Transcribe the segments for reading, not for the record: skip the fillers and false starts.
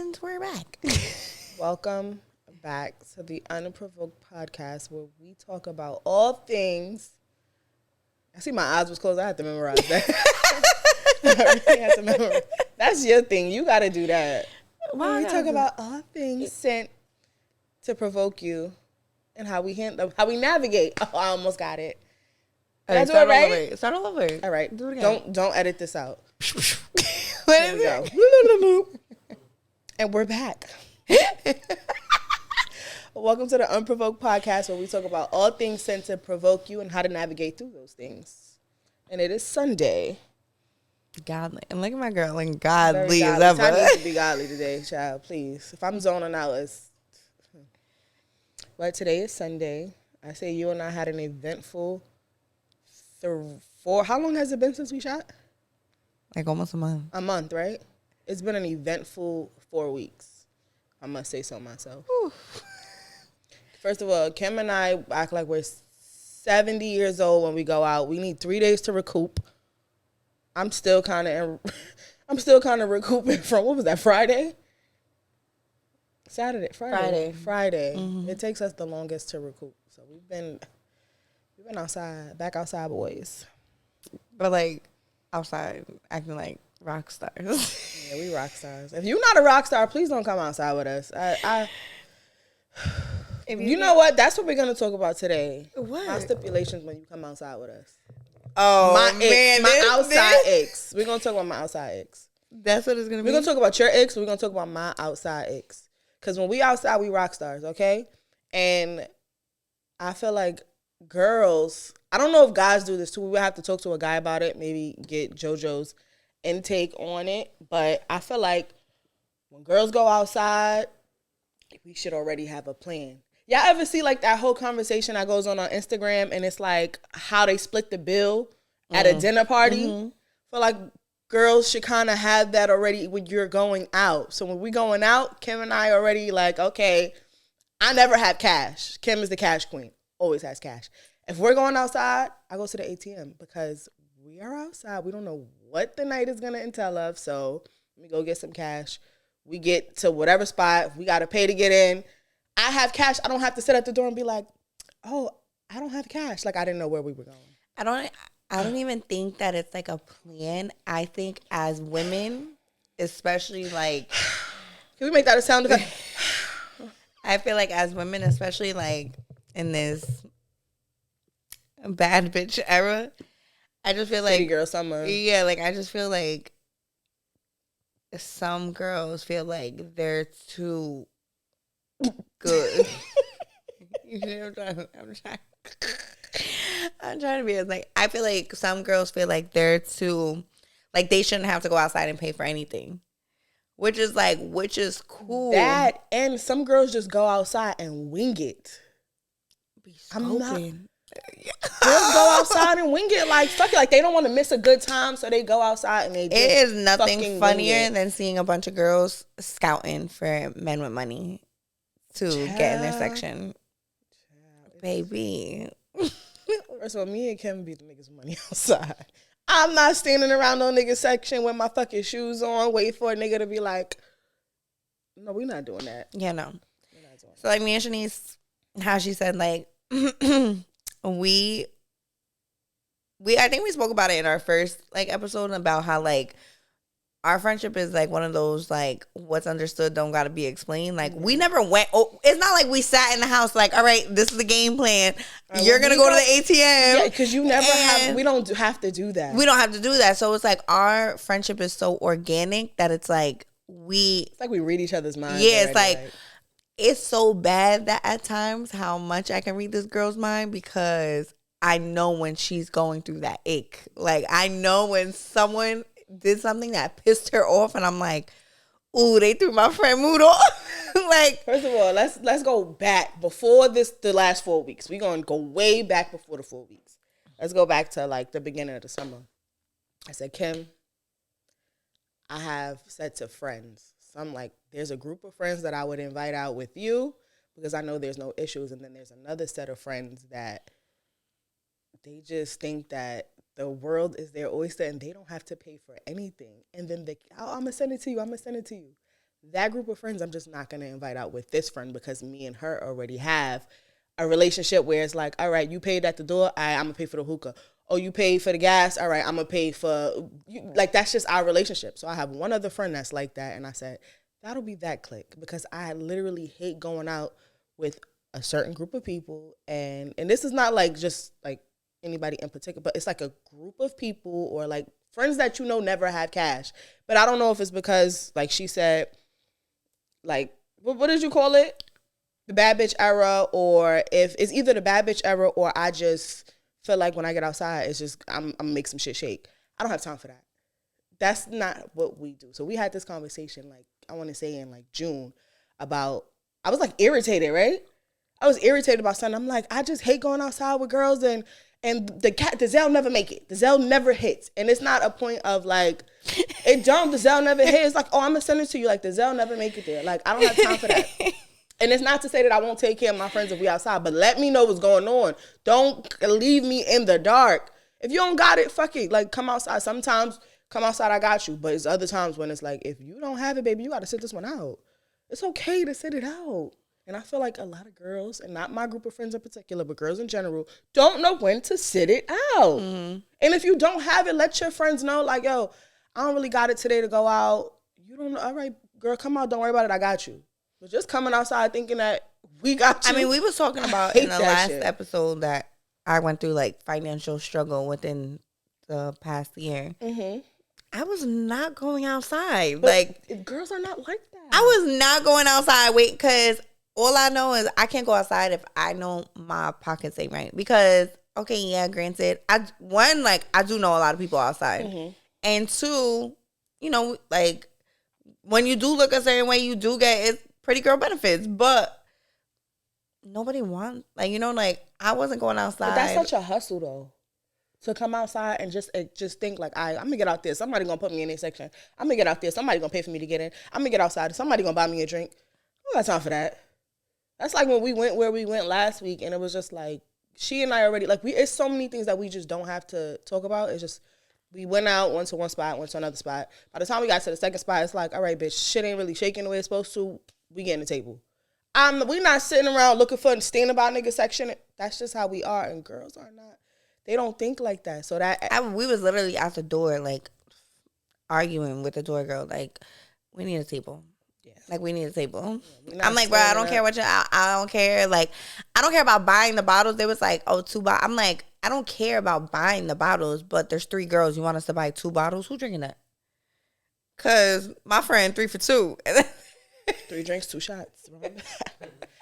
And we're back. Welcome back to the UnProvoked podcast where we talk about all things. I see my eyes was closed. I had to memorize that. I really had to memorize. That's your thing. You got to do that. Why We I talk gotta about all things sent to provoke you and how we navigate. Oh, I almost got it. Did I do it right? Start all over. All right. Do it again. Don't edit this out. What Here is we it? go. And we're back. Welcome to the UnProvoked podcast where we talk about all things sent to provoke you and how to navigate through those things. And it is Sunday. Godly. And look at my girl, like godly as Godly. ever. I need to be godly today, child, please. If I'm zoning out, it's... But today is Sunday. I say you and I had an eventful... How long has it been since we shot? Like almost a month. A month, right? It's been an eventful 4 weeks. I must say so myself. Whew. First of all, Kim and I act like we're 70 years old when we go out. We need 3 days to recoup. I'm still kind of recouping from, what was that, Friday? Friday. Mm-hmm. It takes us the longest to recoup. So we've been back outside boys. But like outside acting like rock stars. Yeah, we rock stars. If you're not a rock star, please don't come outside with us. You know what? That's what we're going to talk about today. What? My stipulations when you come outside with us. Oh, My outside ex. We're going to talk about my outside ex. That's what it's going to be? We're going to talk about your ex. We're going to talk about my outside ex. Because when we outside, we rock stars, okay? And I feel like girls, I don't know if guys do this too. We would have to talk to a guy about it, maybe get JoJo's intake on it. But I feel like when girls go outside, we should already have a plan. Y'all ever see like that whole conversation that goes on Instagram and it's like how they split the bill at a dinner party? Mm-hmm. Feel like girls should kind of have that already when you're going out. So when we going out, Kim and I already like, okay, I never have cash. Kim is the cash queen. Always has cash. If we're going outside, I go to the ATM because we are outside. We don't know what the night is going to entail of. So let me go get some cash. We get to whatever spot. We got to pay to get in. I have cash. I don't have to sit at the door and be like, oh, I don't have cash. Like, I didn't know where we were going. I don't even think that it's like a plan. I think as women, especially like... Can we make that a sound effect? I feel like as women, especially like in this bad bitch era, I just feel like... City girl summer. Yeah, like I just feel like some girls feel like they're too good. You know what I'm trying to be as like, I feel like some girls feel like they're too, like they shouldn't have to go outside and pay for anything, which is cool. That, and some girls just go outside and wing it. I'm not. Girls go outside and wing it like fuck it, like they don't want to miss a good time, so they go outside and they just it is nothing funnier than seeing a bunch of girls scouting for men with money to get in their section. Baby. First of all, me and Kim be the niggas with money outside. I'm not standing around no nigga section with my fucking shoes on, waiting for a nigga to be like, no, we not doing that. Yeah, no. So like me and Shanice, how she said like we I think we spoke about it in our first like episode about how like our friendship is like one of those like what's understood don't gotta be explained. Like we never went. Oh, it's not like we sat in the house like, all right, this is the game plan. You're gonna go to the ATM. Yeah, because you never have. We don't have to do that. We don't have to do that. So it's like our friendship is so organic that it's like it's like we read each other's minds. Yeah, it's like it's so bad that at times how much I can read this girl's mind because I know when she's going through that ache. Like I know when someone did something that pissed her off and I'm like, ooh, they threw my friend mood off. Like, first of all, let's go back before the last 4 weeks. We're gonna go way back before the 4 weeks. Let's go back to like the beginning of the summer. I said, Kim, I have said to friends, some like there's a group of friends that I would invite out with you because I know there's no issues, and then there's another set of friends that they just think that the world is their oyster and they don't have to pay for anything. And then I'm going to send it to you. that group of friends I'm just not going to invite out with this friend because me and her already have a relationship where it's like, all right, you paid at the door, all right, I'm going to pay for the hookah. Oh, you paid for the gas, all right, I'm going to pay for, like, that's just our relationship. So I have one other friend that's like that, and I said, that'll be that clique because I literally hate going out with a certain group of people, and this is not like just like anybody in particular, but it's like a group of people or like friends that never have cash. But I don't know if it's because, like she said, like, what did you call it? The bad bitch era, or if it's either the bad bitch era or I just feel like when I get outside, it's just, I'm gonna make some shit shake. I don't have time for that. That's not what we do. So we had this conversation, like, I want to say in like June about, I was like irritated, right? I was irritated about something. I'm like, I just hate going outside with girls and the Zell never make it. The Zell never hits. And it's not a point of like, the Zell never hits. It's like, oh, I'm gonna send it to you. Like, the Zell never make it there. Like, I don't have time for that. And it's not to say that I won't take care of my friends if we outside, but let me know what's going on. Don't leave me in the dark. If you don't got it, fuck it. Like, come outside. Sometimes come outside, I got you. But it's other times when it's like, if you don't have it, baby, you got to sit this one out. It's okay to sit it out. And I feel like a lot of girls, and not my group of friends in particular, but girls in general, don't know when to sit it out. Mm-hmm. And if you don't have it, let your friends know, like, yo, I don't really got it today to go out. You don't know. All right, girl, come out. Don't worry about it. I got you. But just coming outside thinking that we got you. I mean, we was talking about in the last episode that I went through, like, financial struggle within the past year. Mm-hmm. I was not going outside. But like, girls are not like that. I was not going outside. Because all I know is I can't go outside if I know my pockets ain't right. Because, okay, yeah, granted, I do know a lot of people outside. Mm-hmm. And two, like, when you do look a certain way, you do get it. Pretty girl benefits, but nobody wants, like, I wasn't going outside. But that's such a hustle, though, to come outside and just think, like, I'm going to get out there. Somebody going to put me in a section. I'm going to get out there. Somebody going to pay for me to get in. I'm going to get outside. Somebody going to buy me a drink. I don't got time for that. That's like when we went where we went last week, and it was just like, she and I already, like, it's so many things that we just don't have to talk about. It's just, we went out, went to one spot, went to another spot. By the time we got to the second spot, it's like, all right, bitch, shit ain't really shaking the way it's supposed to. We getting the table. We not sitting around looking for and standing about nigga section. That's just how we are. And girls are not. They don't think like that. So we was literally out the door, like, arguing with the door girl. Like, we need a table. Yeah. Like, we need a table. Yeah, I'm like, bro, I don't care what I don't care. Like, I don't care about buying the bottles. They was like, oh, 2 bottles. I'm like, I don't care about buying the bottles, but there's 3 girls. You want us to buy 2 bottles? Who drinking that? Because my friend 3 for 2. 3 drinks, 2 shots.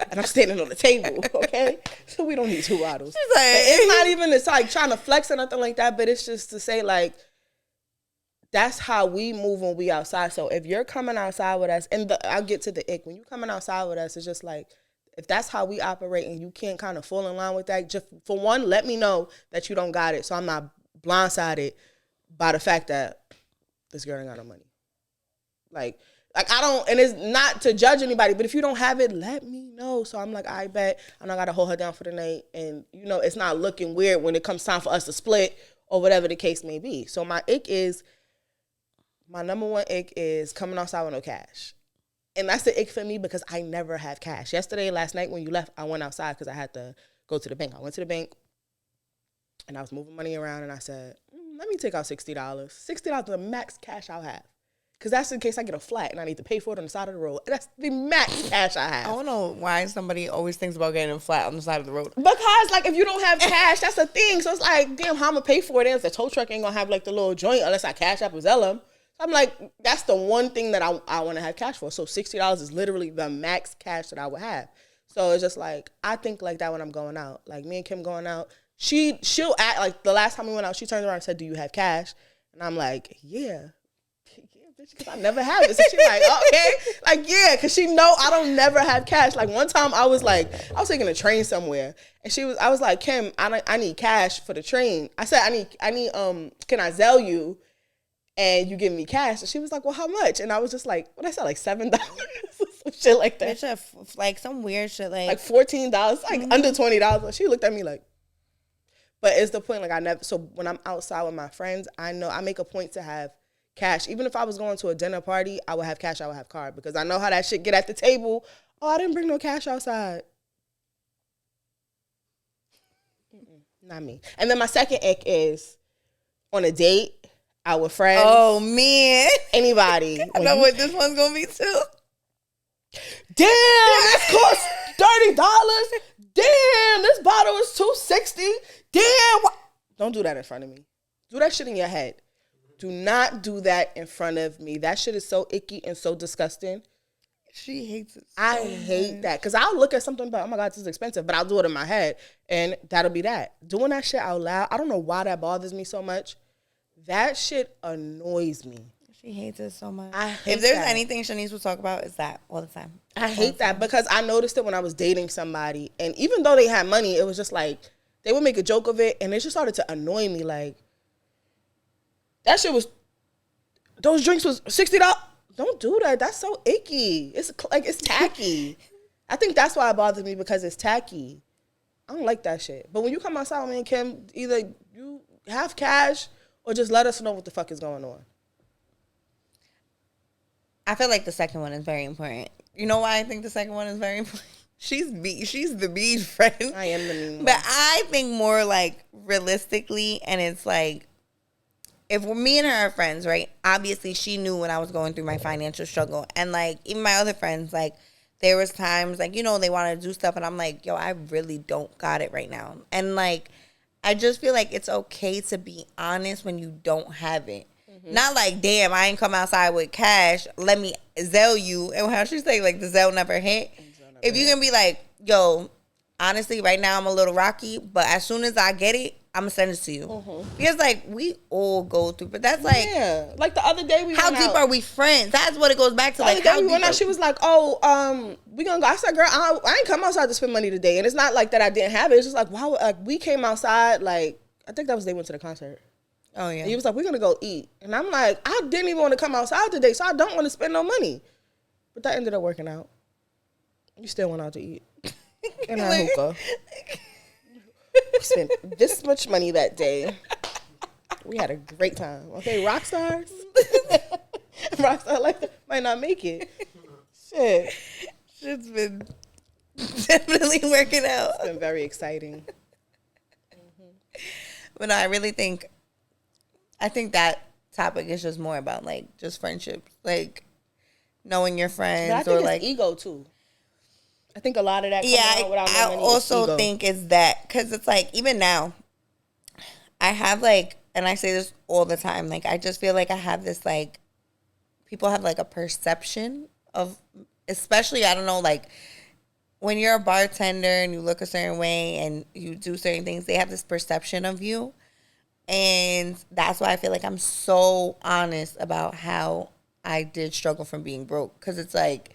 And I'm standing on the table, okay? So we don't need 2 bottles. Like, it's not even, it's like trying to flex or nothing like that, but it's just to say, like, that's how we move when we outside. So if you're coming outside with us, and I'll get to the ick. When you coming outside with us, it's just like, if that's how we operate and you can't kind of fall in line with that, just for one, let me know that you don't got it. So I'm not blindsided by the fact that this girl ain't got no money. Like, I don't, and it's not to judge anybody, but if you don't have it, let me know. So I'm like, I bet I'm not got to hold her down for the night. And, it's not looking weird when it comes time for us to split or whatever the case may be. So my number one ick is coming outside with no cash. And that's the ick for me because I never have cash. Last night when you left, I went outside because I had to go to the bank. I went to the bank and I was moving money around and I said, let me take out $60. $60 is the max cash I'll have. Because that's in case I get a flat and I need to pay for it on the side of the road. That's the max cash I have. I don't know why somebody always thinks about getting a flat on the side of the road. Because, like, if you don't have cash, that's the thing. So it's like, damn, how I'm going to pay for it? And the tow truck ain't going to have, like, the little joint unless I cash up with Zellum. So I'm like, that's the one thing that I want to have cash for. So $60 is literally the max cash that I would have. So it's just like, I think like that when I'm going out. Like, me and Kim going out, she'll act, like, the last time we went out, she turned around and said, do you have cash? And I'm like, yeah. Because I never have it. So she's like, okay. Like, yeah, because she know I don't never have cash. Like, one time I was taking a train somewhere. And I was like, Kim, I need cash for the train. I said, I need, can I Zell you? And you give me cash. And she was like, well, how much? And I was just like, what I said, like $7? Some shit like that. Like some weird shit like $14, like under $20. She looked at me like, but it's the point, like, so when I'm outside with my friends, I know I make a point to have cash. Even if I was going to a dinner party, I would have cash, I would have card. Because I know how that shit get at the table. Oh, I didn't bring no cash outside. Not me. And then my second ick is on a date, out with friends. Oh, man. Anybody. I know what this one's going to be, too. Damn, this costs $30. Damn, this bottle is $2.60. Damn. Don't do that in front of me. Do that shit in your head. Do not do that in front of me. That shit is so icky and so disgusting. She hates it so I hate that. Because I'll look at something like, oh my God, this is expensive. But I'll do it in my head. And that'll be that. Doing that shit out loud, I don't know why that bothers me so much. That shit annoys me. She hates it so much. If there's anything Shanice will talk about, it's that all the time. I hate that because I noticed it when I was dating somebody. And even though they had money, it was just like, they would make a joke of it. And it just started to annoy me. Like, that shit was, those drinks was $60. Don't do that. That's so icky. It's like, it's tacky. I think that's why it bothers me, because it's tacky. I don't like that shit. But when you come outside with me and Kim, either you have cash or just let us know what the fuck is going on. I feel like the second one is very important. You know why I think the second one is very important? She's the mean friend. I am the mean one. But I think more like realistically, and it's like, if me and her are friends, right? Obviously, she knew when I was going through my financial struggle. And, like, even my other friends, like, there was times, like, you know, they wanted to do stuff. And I'm like, yo, I really don't got it right now. And, like, I just feel like it's okay to be honest when you don't have it. Mm-hmm. Not like, damn, I ain't come outside with cash. Let me Zelle you. And how she say, like, the Zelle never hit. If you can be like, yo, honestly, right now I'm a little rocky. But as soon as I get it, I'm gonna send it to you. Mm-hmm. Because like we all go through, but that's like, yeah. Like the other day how deep are we friends? That's what it goes back to. Like how we went out, she was like, oh, we gonna go. I said, girl, I ain't come outside to spend money today. And it's not like that I didn't have it. It's just like, wow, like we came outside. Like I think that was the day we went to the concert. Oh yeah. And he was like, we're gonna go eat, and I'm like, I didn't even want to come outside today, so I don't want to spend no money. But that ended up working out. You still went out to eat and had hookah. Spent this much money that day. We had a great time. Okay, rock stars. Rock star like that might not make it. Shit. Shit's been definitely working out. It's been very exciting. Mm-hmm. But no, I think that topic is just more about like just friendships, like knowing your friends. But I think or it's like ego too. I think a lot of that comes out without no money. I also think it's that, because it's like, even now, I have like, and I say this all the time, like, I just feel like I have this, like, people have like a perception of, especially, I don't know, like, when you're a bartender and you look a certain way and you do certain things, they have this perception of you. And that's why I feel like I'm so honest about how I did struggle from being broke. Because it's like,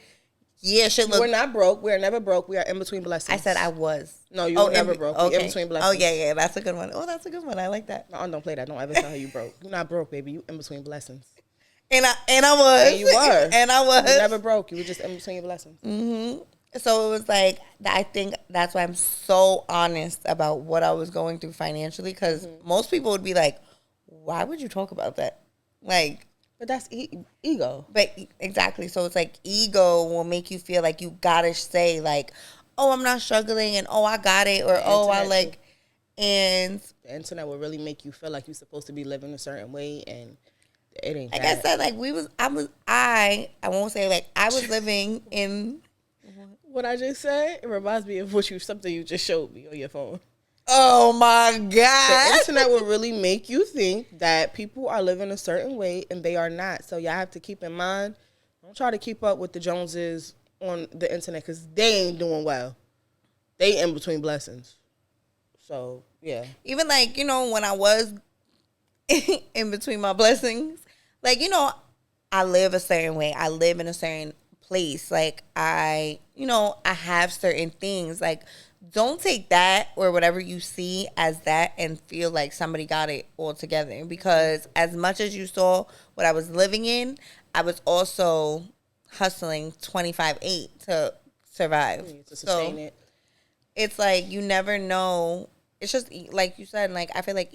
yeah, shit. Look, we're not broke. We are never broke. We are in between blessings. I said I was. No, you were never broke. Okay. In between blessings. Oh yeah, that's a good one. Oh, that's a good one. I like that. No, don't play that. Don't ever tell her you broke. You're not broke, baby. You in between blessings. And I was. And you were. And I was. You never broke. You were just in between your blessings. Mm-hmm. So it was like, I think that's why I'm so honest about what I was going through financially, because most people would be like, why would you talk about that? Like. But that's ego. But exactly. So it's like ego will make you feel like you gotta say like, oh, I'm not struggling, and oh, I got it, or oh, I like, and the internet will really make you feel like you're supposed to be living a certain way, and it ain't. Like I said, like I won't say like I was living in. What I just said, it reminds me of something you just showed me on your phone. Oh my God. The internet will really make you think that people are living a certain way and they are not. So y'all have to keep in mind, don't try to keep up with the Joneses on the internet, because they ain't doing well. They in between blessings. So, yeah. Even like, you know, when I was in between my blessings, like, you know, I live a certain way. I live in a certain place. Like I have certain things. Like, don't take that or whatever you see as that and feel like somebody got it all together. Because as much as you saw what I was living in, I was also hustling 25/8 to survive. To sustain it. It's like you never know. It's just like you said, like I feel like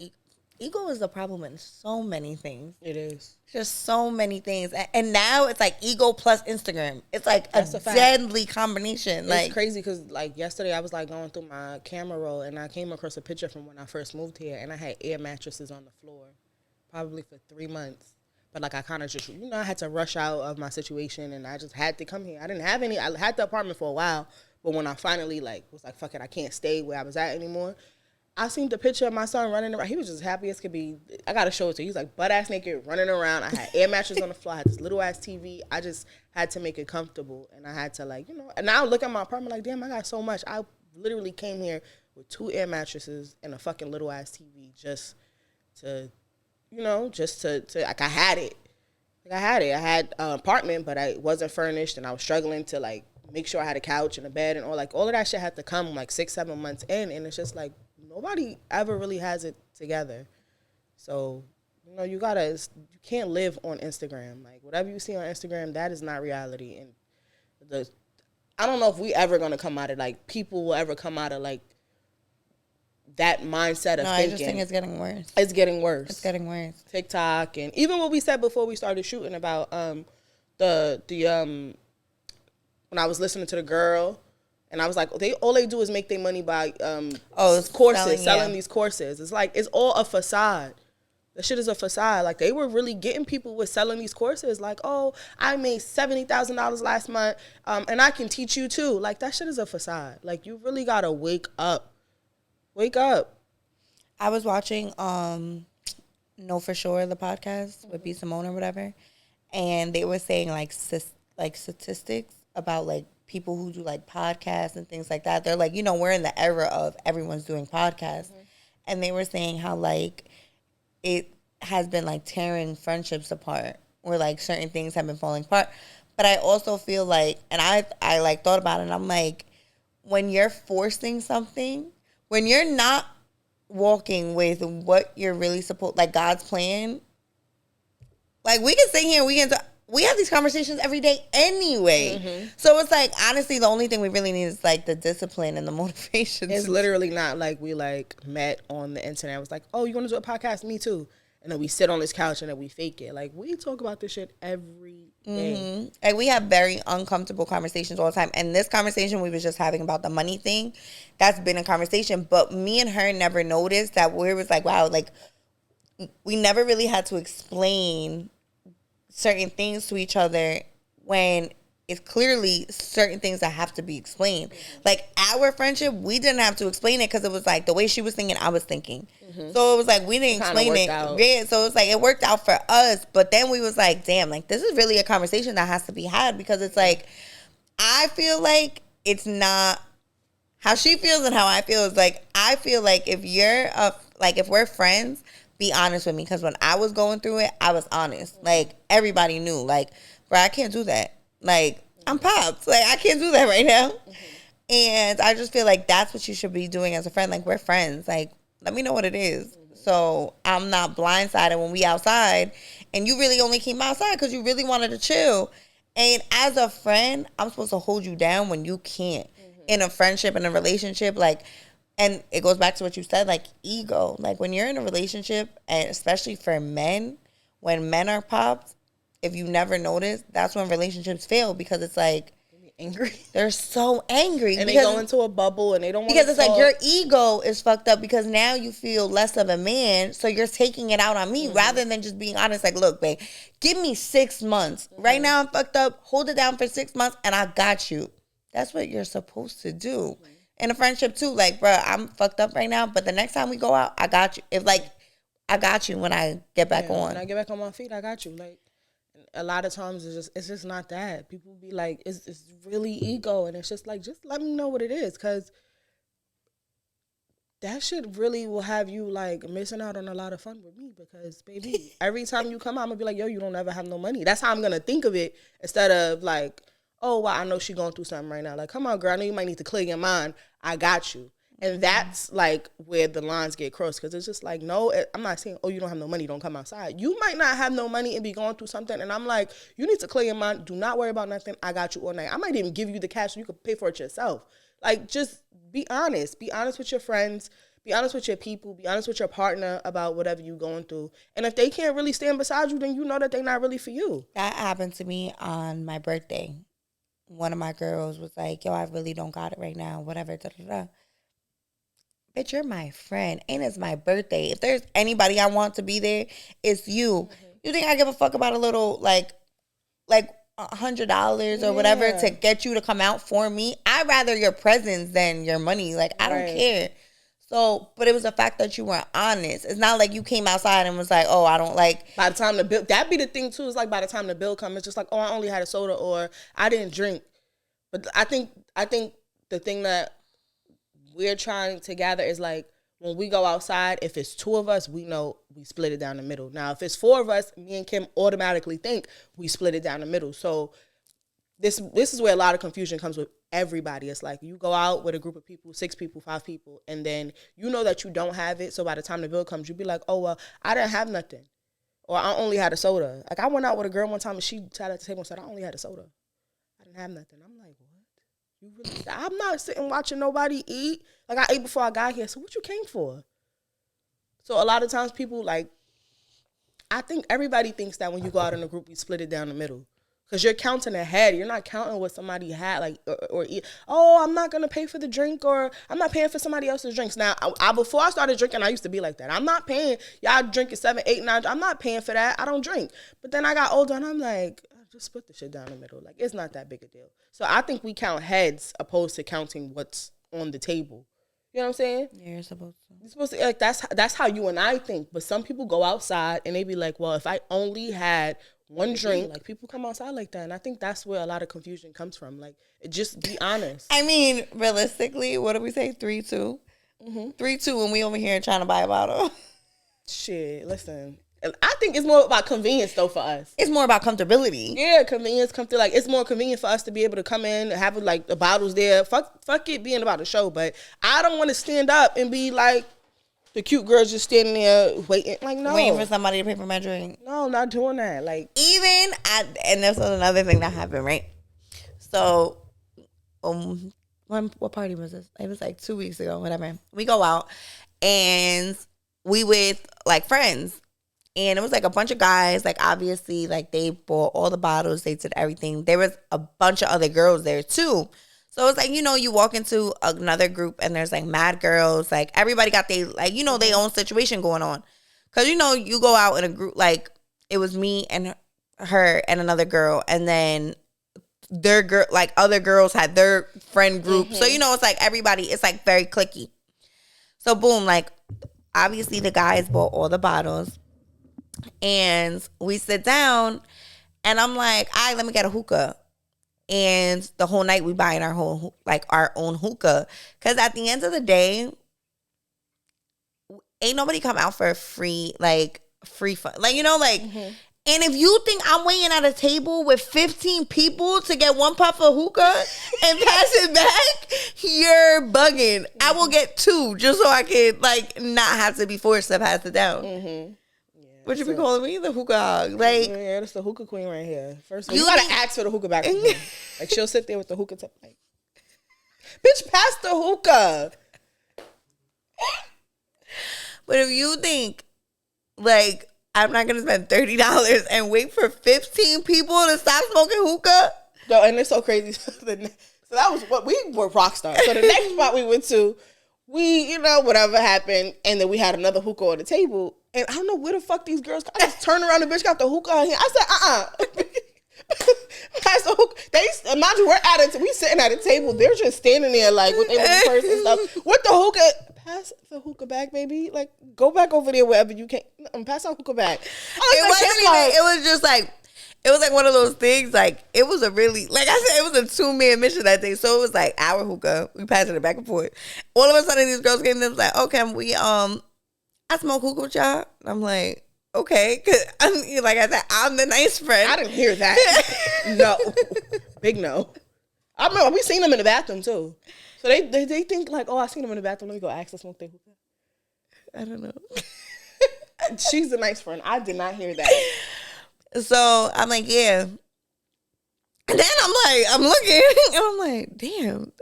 ego is a problem in so many things. It is. Just so many things. And now it's like ego plus Instagram. It's like a deadly combination. It's crazy because like yesterday I was like going through my camera roll and I came across a picture from when I first moved here and I had air mattresses on the floor probably for 3 months. But like I kind of just, I had to rush out of my situation and I just had to come here. I didn't have any, I had the apartment for a while. But when I finally like was like, fuck it, I can't stay where I was at anymore. I seen the picture of my son running around. He was just happy as could be. I got to show it to you. He's like butt-ass naked, running around. I had air mattress on the floor. I had this little-ass TV. I just had to make it comfortable. And I had to, like, and now I look at my apartment like, damn, I got so much. I literally came here with 2 air mattresses and a fucking little-ass TV just to, like, I had it. Like, I had it. I had an apartment, but I wasn't furnished, and I was struggling to, like, make sure I had a couch and a bed and all of that shit had to come, like, 6-7 months in. And it's just, like, nobody ever really has it together. So, you can't live on Instagram. Like, whatever you see on Instagram, that is not reality. And I don't know if we ever going to come out of, like, people will ever come out of, like, that mindset of thinking. I just think it's getting worse. It's getting worse. It's getting worse. TikTok and even what we said before we started shooting about when I was listening to the girl. And I was like, all they do is make their money by courses, selling these courses. It's like, it's all a facade. The shit is a facade. Like, they were really getting people with selling these courses. Like, oh, I made $70,000 last month, and I can teach you too. Like, that shit is a facade. Like, you really got to wake up. Wake up. I was watching Know For Sure, the podcast with B. Simone or whatever, and they were saying, like statistics about, like, people who do like podcasts and things like that. They're like, we're in the era of everyone's doing podcasts. Mm-hmm. And they were saying how like it has been like tearing friendships apart or like certain things have been falling apart. But I also feel like, and I like thought about it and I'm like, when you're forcing something, when you're not walking with what you're really supposed, like God's plan, like we can sit here and we have these conversations every day anyway. Mm-hmm. So it's like, honestly, the only thing we really need is like the discipline and the motivation. It's literally not like we like met on the internet. It was like, oh, you want to do a podcast? Me too. And then we sit on this couch and then we fake it. Like, we talk about this shit every day. Mm-hmm. Like, we have very uncomfortable conversations all the time. And this conversation we was just having about the money thing, that's been a conversation. But me and her never noticed that we was like, wow, like, we never really had to explain certain things to each other when it's clearly certain things that have to be explained. Like, our friendship, we didn't have to explain it because it was like the way she was thinking, I was thinking. Mm-hmm. So it was like we didn't explain it. Yeah, so it was like it worked out for us. But then we was like, damn, like this is really a conversation that has to be had because it's like I feel like it's not how she feels and how I feel is like I feel like if we're friends, be honest with me because when I was going through it, I was honest. Like everybody knew, like, bro, I can't do that. Like I'm popped. Like I can't do that right now. Mm-hmm. And I just feel like that's what you should be doing as a friend. Like we're friends. Like let me know what it is. Mm-hmm. So I'm not blindsided when we outside and you really only came outside because you really wanted to chill. And as a friend, I'm supposed to hold you down when you can't. Mm-hmm. In a friendship, in a relationship, like. And it goes back to what you said, like ego. Like when you're in a relationship, and especially for men, when men are popped, if you never notice, that's when relationships fail because it's like angry. They're so angry. And they go into a bubble and they don't want to because it's like your ego is fucked up because now you feel less of a man, so you're taking it out on me rather than just being honest. Like, look, babe, give me 6 months. Right now I'm fucked up. Hold it down for 6 months and I got you. That's what you're supposed to do. In a friendship too, like, bro, I'm fucked up right now, but the next time we go out, I got you. If like, I got you when I get back on. When I get back on my feet, I got you. Like, a lot of times it's just not that. People be like, it's really ego, and it's just like, just let me know what it is, because that shit really will have you like missing out on a lot of fun with me. Because baby, every time you come out, I'm gonna be like, yo, you don't ever have no money. That's how I'm gonna think of it instead of like, oh, well, I know she's going through something right now. Like, come on, girl, I know you might need to clear your mind. I got you. And that's, like, where the lines get crossed. Because it's just like, no, I'm not saying, oh, you don't have no money, don't come outside. You might not have no money and be going through something. And I'm like, you need to clear your mind. Do not worry about nothing. I got you all night. I might even give you the cash so you can pay for it yourself. Like, just be honest. Be honest with your friends. Be honest with your people. Be honest with your partner about whatever you're going through. And if they can't really stand beside you, then you know that they're not really for you. That happened to me on my birthday. One of my girls was like, yo, I really don't got it right now, whatever, da, da, da. Bitch, you're my friend, and it's my birthday. If there's anybody I want to be there, it's you. Mm-hmm. You think I give a fuck about a little, like $100 or whatever to get you to come out for me? I'd rather your presence than your money. Like, I don't care. So, but it was the fact that you were honest. It's not like you came outside and was like, oh, I don't like. By the time the bill, that'd be the thing too. It's like by the time the bill comes, it's just like, oh, I only had a soda or I didn't drink. But I think the thing that we're trying to gather is like, when we go outside, if it's 2 of us, we know we split it down the middle. Now, if it's 4 of us, me and Kim automatically think we split it down the middle. So this is where a lot of confusion comes with everybody. It's like you go out with a group of people, 6 people, 5 people, and then you know that you don't have it. So by the time the bill comes, you'll be like, oh, well, I didn't have nothing. Or I only had a soda. Like, I went out with a girl one time and she sat at the table and said, I only had a soda. I didn't have nothing. I'm like, what? You really? I'm not sitting watching nobody eat. Like, I ate before I got here. So what you came for? So a lot of times people, like, I think everybody thinks that when you go out in a group, you split it down the middle. Because you're counting ahead. You're not counting what somebody had, like, or eat. Oh, I'm not going to pay for the drink, or I'm not paying for somebody else's drinks. Now, before I started drinking, I used to be like that. I'm not paying. Y'all drinking 7, 8, 9. I'm not paying for that. I don't drink. But then I got older, and I'm like, just split the shit down the middle. Like, it's not that big a deal. So I think we count heads opposed to counting what's on the table. You know what I'm saying? Yeah, you're supposed to. You're supposed to, like, that's how you and I think. But some people go outside and they be like, well, if I only had one drink, like, people come outside like that. And I think that's where a lot of confusion comes from. Like, just be honest. I mean, realistically, what do we say? 3-2? Mm-hmm. 3-2 when we over here trying to buy a bottle. Shit, listen. I think it's more about convenience, though, for us. It's more about comfortability. Yeah, convenience. Like, it's more convenient for us to be able to come in, have, like, the bottles there. Fuck it being about the show. But I don't want to stand up and be like the cute girls just standing there waiting. Like, no. Waiting for somebody to pay for my drink. No, not doing that. Like, and this was another thing that happened, right? So, what party was this? It was like 2 weeks ago, whatever. We go out, and we with, like, friends. And it was like a bunch of guys, like, obviously, like, they bought all the bottles, they did everything. There was a bunch of other girls there too. So it's like, you know, you walk into another group and there's like mad girls, like, everybody got their, like, you know, their own situation going on. Cause, you know, you go out in a group, like, it was me and her and another girl, and then their girl, like, other girls had their friend group. Mm-hmm. So, you know, it's like everybody, it's like very cliquey. So boom, like, obviously the guys bought all the bottles. And we sit down, and I'm like, all right, let me get a hookah. And the whole night we buying our own hookah. Because at the end of the day, ain't nobody come out for free fun. Like, you know, like, mm-hmm. And if you think I'm waiting at a table with 15 people to get 1 puff of hookah and pass it back, you're bugging. Mm-hmm. I will get 2 just so I can, like, not have to be forced to pass it down. Mm-hmm. What you be calling me? The hookah hog. Like, yeah, that's the hookah queen right here. First, you gotta ask for the hookah back. Like, she'll sit there with the hookah tip, like, bitch, pass the hookah. But if you think, like, I'm not gonna spend $30 and wait for 15 people to stop smoking hookah. No, and it's so crazy. So that was what we were rock stars. So the next spot we went to, we, you know, whatever happened, and then we had another hookah on the table. And I don't know where the fuck these girls. I just turned around, the bitch got the hookah in here. I said, Pass the hookah. Imagine we sitting at a table. They're just standing there like with their purse and stuff. With the hookah. Pass the hookah back, baby. Like, go back over there wherever you can. Pass that hookah back. It was like one of those things, like, it was a really, like I said, it was a 2-man mission that day. So it was like our hookah. We passing it back and forth. All of a sudden, these girls came and they was like, okay, I smoke hookah with y'all. I'm like, okay. Cause like I said, I'm the nice friend. I didn't hear that. No. Big no. I remember we seen them in the bathroom too. So they think like, oh, I seen them in the bathroom. Let me go ask to smoke their hookah. I don't know. She's the nice friend. I did not hear that. So I'm like, yeah. And then I'm looking and I'm like, damn.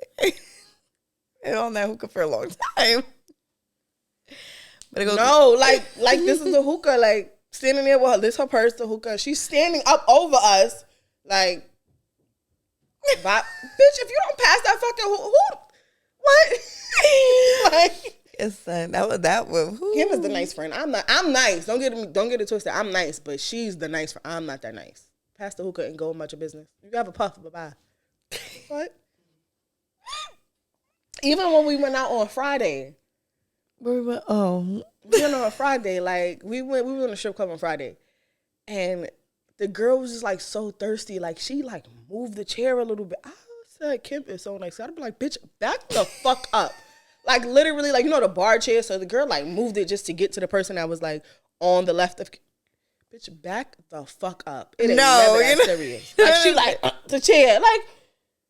Been on that hookah for a long time. But it goes, no, like this is the hookah, like standing there with her. This her purse, the hookah. She's standing up over us, like, bitch. If you don't pass that fucking what? Like, yes, son. That was. Kim is the nice friend. I'm nice. Don't get it twisted. I'm nice, but she's the nice friend. I'm not that nice. Pass the hookah and go about your business. You have a puff, bye. What? Even when we went out on Friday. Where we went? We went on a Friday. Like, we went to a strip club on Friday. And the girl was just, like, so thirsty. Like, she, like, moved the chair a little bit. I said, Kim is so nice. I'd be like, bitch, back the fuck up. Like, literally, like, you know, the bar chair. So the girl, like, moved it just to get to the person that was, like, on the left of... Bitch, back the fuck up. It ain't never that serious. Like, she, like, the chair. Like,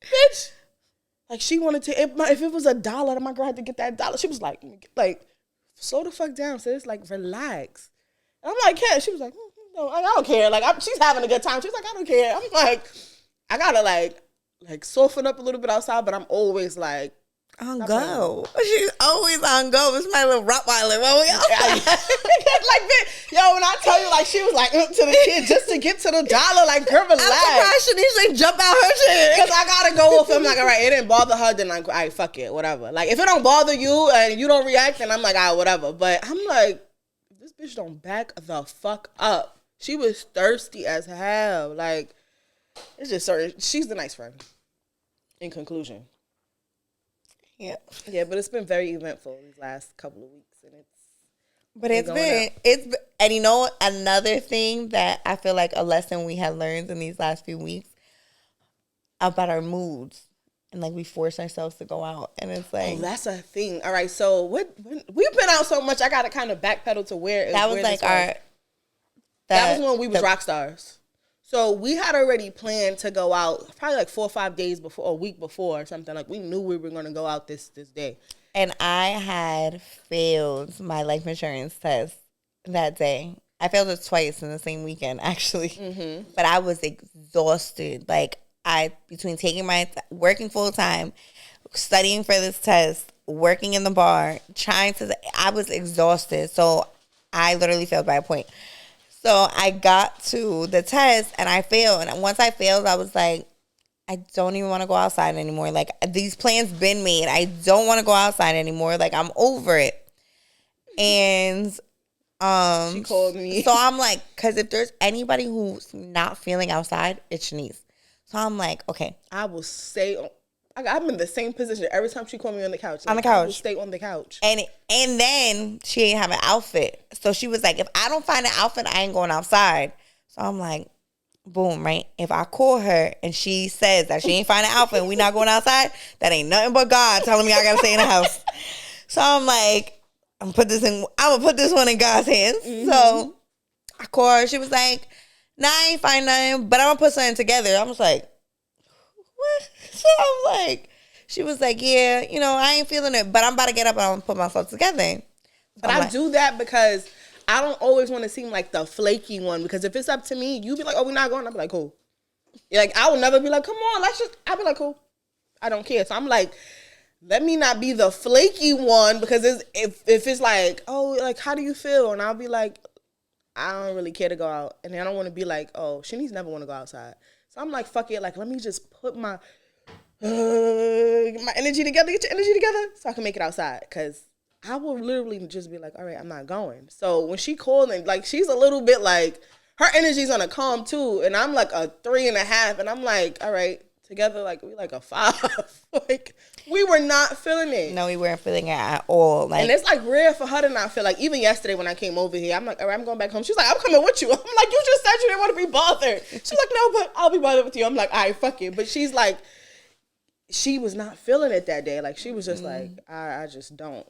bitch... Like, she wanted to, if it was $1, my girl had to get that $1. She was like, slow the fuck down, sis. Like, relax. And I'm like, yeah. She was like, no, I don't care. Like, she's having a good time. She's like, I don't care. I'm like, I gotta, like soften up a little bit outside, but I'm always, like, on go. She's always on go. It's my little Rottweiler. Well, like, yo, when I tell you, like, she was like to the kid just to get to the $1. Like, girl, relax. I'm surprised she didn't jump out her chair. Because I gotta go with him. Like, all right, it didn't bother her. Then like, all right, fuck it, whatever. Like, if it don't bother you and you don't react, then I'm like, all right, whatever. But I'm like, this bitch don't back the fuck up. She was thirsty as hell. Like, it's just certain. She's the nice friend. In conclusion. Yeah. Yeah, but it's been very eventful these last couple of weeks, and and you know, another thing that I feel like a lesson we have learned in these last few weeks about our moods, and like we force ourselves to go out, and it's like, that's a thing. All right, so we've been out so much, I got to kind of backpedal to where that was like our. That was when we was rock stars. So we had already planned to go out probably like 4 or 5 days before, or a week before or something. Like, we knew we were going to go out this day. And I had failed my life insurance test that day. I failed it twice in the same weekend, actually. Mm-hmm. But I was exhausted. Like, between working full time, studying for this test, working in the bar, I was exhausted. So I literally failed by a point. So I got to the test and I failed. And once I failed, I was like, I don't even want to go outside anymore. Like, these plans been made. I don't want to go outside anymore. Like, I'm over it. And she called me. So I'm like, because if there's anybody who's not feeling outside, it's Shanice. So I'm like, okay. I will stay on. I'm in the same position every time she called me on the couch. On the couch. I will stay on the couch. And then she ain't have an outfit. So she was like, if I don't find an outfit, I ain't going outside. So I'm like, boom, right? If I call her and she says that she ain't find an outfit and we not going outside, that ain't nothing but God telling me I gotta stay in the house. So I'm like, I'm gonna put this one in God's hands. Mm-hmm. So I call her. She was like, nah, I ain't find nothing, but I'm gonna put something together. I was like, what? So I was like, she was like, yeah, you know, I ain't feeling it, but I'm about to get up and I'm gonna put myself together. But I do that because I don't always want to seem like the flaky one, because if it's up to me, you be like, oh, we're not going. I'll be like, cool. Like, I will never be like, come on, I'll be like, cool. I don't care. So I'm like, let me not be the flaky one, because if it's like, oh, like, how do you feel? And I'll be like, I don't really care to go out. And I don't want to be like, oh, Shanice never want to go outside. So I'm like, fuck it. Like, let me just put my energy together, get your energy together so I can make it outside. Because I will literally just be like, all right, I'm not going. So when she called, and like, she's a little bit like, her energy's on a calm too. And I'm like a 3.5. And I'm like, all right, together, like, we like a 5. Like, we were not feeling it. No, we weren't feeling it at all. Like, and it's like rare for her to not feel like, even yesterday when I came over here, I'm like, all right, I'm going back home. She's like, I'm coming with you. I'm like, you just said you didn't want to be bothered. She's like, no, but I'll be bothered with you. I'm like, all right, fuck it. But she's like, she was not feeling it that day. Like, she was just like, I just don't.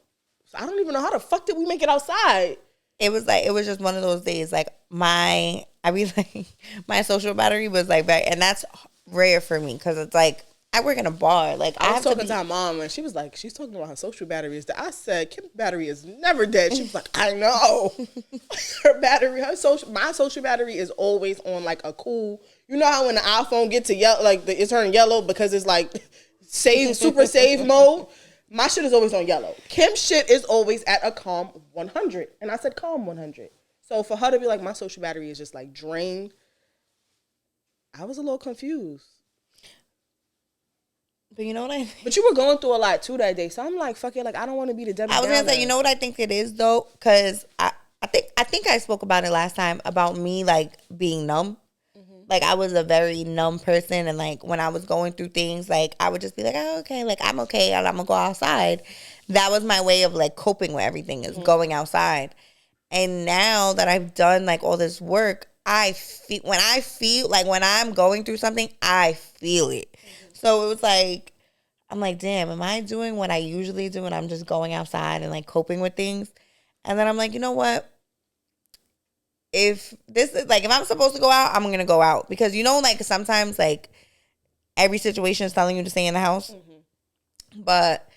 So I don't even know how the fuck did we make it outside. It was just one of those days. Like, my social battery was like back, and that's rare for me because it's like, I work in a bar. Like, I was talking to her mom, and she was like, she's talking about her social battery is dead. I said, Kim's battery is never dead. She was like, I know. My social battery is always on like a cool. You know how when the iPhone gets to yellow, like it's turning yellow because it's like super save mode. My shit is always on yellow. Kim's shit is always at a calm 100. And I said calm 100. So for her to be like, my social battery is just like drained, I was a little confused. But you know what I But you were going through a lot too that day. So I'm like, fuck it. Like, I don't want to be the Debbie I was going to say, you know what I think it is though? Because I think I spoke about it last time about me like being numb. Like, I was a very numb person, and, like, when I was going through things, like, I would just be like, oh, okay, like, I'm okay, and I'm gonna go outside. That was my way of, like, coping with everything, is going outside. And now that I've done, like, all this work, when I'm going through something, I feel it. So it was like, I'm like, damn, am I doing what I usually do when I'm just going outside and, like, coping with things? And then I'm like, you know what? If I'm supposed to go out, I'm going to go out. Because, you know, like, sometimes, like, every situation is telling you to stay in the house. But